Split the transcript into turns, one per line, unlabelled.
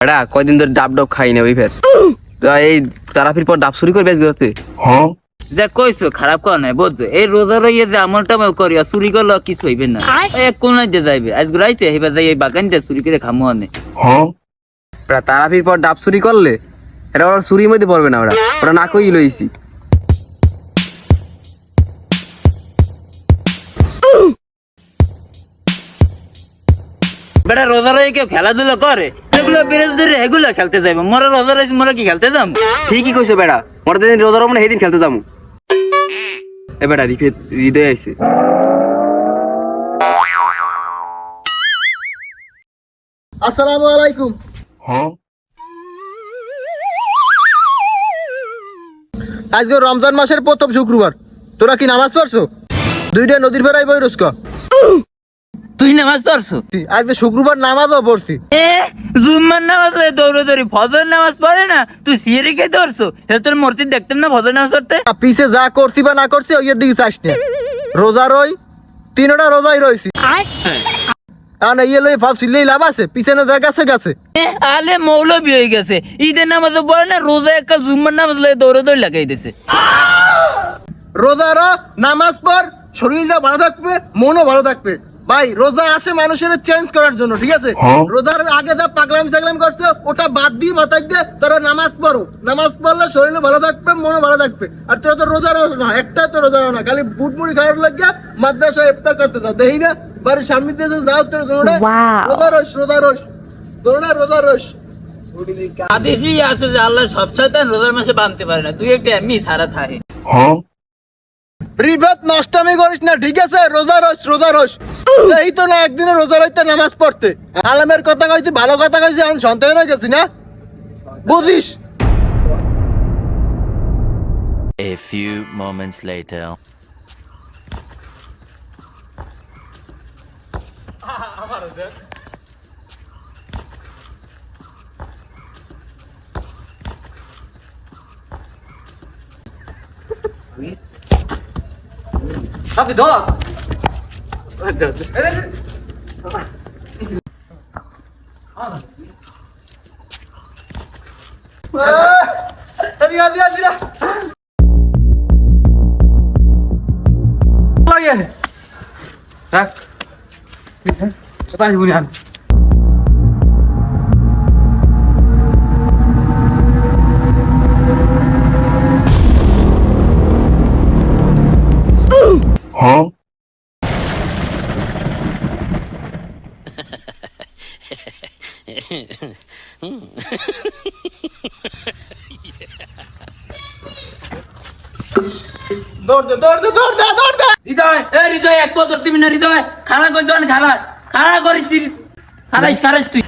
বেটা কয়দিন ধরে ডাব ডাব খাই না ওই ফের এই তারাপির পর ডাব চুরি করবে আজকে
হ্যাঁ
যা কইছো খারাপ কর নাই বুঝছো এই রোজার ইয়ে যে আমল টামল করিয়া চুরি করলে কিছু হইবে না এক কোন দিয়ে যাইবে আজ রাইতে এবার যাই এই বাগানটা চুরি করে খামো আনে
হ্যাঁ
তারাপির পর ডাব চুরি করলে এটা ওরা চুরির মধ্যে পড়বে না ওরা ওরা না কই লইছি
বেটা রোজার কেউ খেলাধুলা করে সেগুলো বিরোধী এগুলো খেলতে যাইবে মোরা রোজার মোরা কি খেলতে যাম
ঠিকই কইছো বেটা মোরা যেদিন রোজা রব না সেদিন খেলতে যাবো এ বেটা হৃদয় আইছে
আসসালামু আলাইকুম।
হ্যাঁ
আজকে রমজান মাসের প্রথম শুক্রবার, তোরা কি নামাজ পড়ছো? দুইটা নদীর ফেরাই বই রোজকা।
তুই নামাজ পড়ছো?
আজকে শুক্রবার নামাজও পড়ছি।
জুম্মার নামাজ দৌড়ে দৌড়ি ফজর নামাজ পড়ে না তুই সিয়ারিকে ধরছো এটা তোর মূর্তি দেখতাম না ফজর নামাজ পড়তে
পিছে যা করছি বা না করছি ওইয়ের দিকে চাইস না। রোজা রই তিনটা রোজাই রইছি। ইয়ে লই ফাঁসিলেই লাভ আছে, পিছনে যা গেছে গেছে।
আলে মৌলবি হয়ে গেছে ঈদের নামাজ পড়ে না রোজা একটা জুম্মার নামাজ লয়ে দৌড়ে দৌড়ি লাগাই দিছে।
রোজা র নামাজ পড়, শরীরটা ভালো থাকবে, মনও ভালো থাকবে। ভাই রোজা আসে মানুষের চেঞ্জ করার জন্য, ঠিক আছে?
হ্যাঁ।
রোজার আগে যা পাগলাম সাগলাম করছো ওটা বাদ দিয়ে মাথায় দিয়ে তোরা নামাজ পড়ো। নামাজ পড়লে শরীরও ভালো থাকবে, মনও ভালো থাকবে। আর তোরা তো রোজা রোজ না, একটা তো রোজা না, খালি বুট মুড়ি খাওয়ার লাগিয়া মাদ্রাসা ইফতার করতে যাও। দেখি না বাড়ির সামনে দিয়ে যাও তোর রোজা রোজ রোজা রোজ।
হাদিসই আছে যে আল্লাহ সব শয়তান রোজার মাসে বাঁধতে পারে না, তুই একটা এমনি ছাড়া থাকে।
হ্যাঁ
রিফাত নষ্টামি করিস না, ঠিক আছে? রোজা রোজ এই তো না একদিনে রোজা রইতে নামাজ পড়তে। আলমের কথা কইছি, ভালো কথা কইছি, আমি সন্তান হয়ে গেছি না, বুঝিস?
A few moments later.
আপনি ধর রাখ পানি বুনি আন
হ্যাঁ
হৃদয় হৃদয় এক পদর দিবি না হৃদয় খানা কই খানা খানা করিস খারাইস তুই